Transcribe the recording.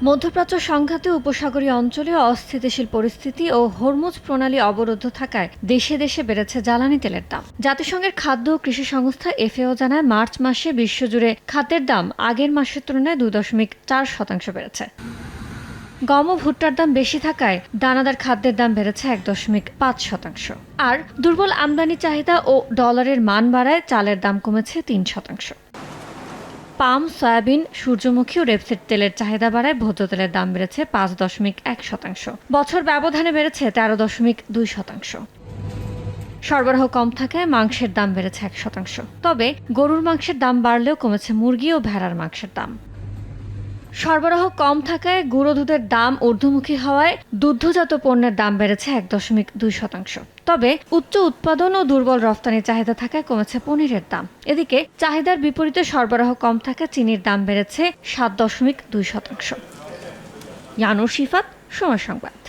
মধ্যপ্রাচ্য সংঘাতে উপসাগরীয় অঞ্চলে অস্থিতিশীল পরিস্থিতি ও হরমুজ প্রণালী অবরুদ্ধ থাকায় দেশে দেশে বেড়েছে জ্বালানি তেলের দাম। জাতিসংঘের খাদ্য ও কৃষি সংস্থা FAO জানায়, মার্চ মাসে বিশ্বজুড়ে খাদ্যের দাম আগের মাসের তুলনায় 2.4% বেড়েছে। গম ও ভুট্টার দাম বেশি থাকায় দানাদার খাদ্যের দাম বেড়েছে 1.5%। আর দুর্বল আমদানি চাহিদা ও ডলারের মান বাড়ায় চালের দাম কমেছে 3%। পাম, সয়াবিন, সূর্যমুখী ও রেপসিড তেলের চাহিদা বাড়ায় ভোজ্য তেলের দাম বেড়েছে 5.1%। বছর ব্যবধানে বেড়েছে 13.2%। সরবরাহ কম থাকায় মাংসের দাম বেড়েছে 1%। তবে গরুর মাংসের দাম বাড়লেও কমেছে মুরগি ও ভেড়ার মাংসের দাম। সরবরাহ কম থাকায় গুঁড়ো দুধের দাম ঊর্ধ্বমুখী হওয়ায় দুগ্ধজাত পণ্যের দাম বেড়েছে 1.2%। তবে উচ্চ উৎপাদন ও দুর্বল রফতানি চাহিদা থাকায় কমেছে পনিরের দাম। এদিকে চাহিদার বিপরীতে সরবরাহ কম থাকায় চিনির দাম বেড়েছে 7.2%। ইয়ানুর শিফাত, সময় সংবাদ।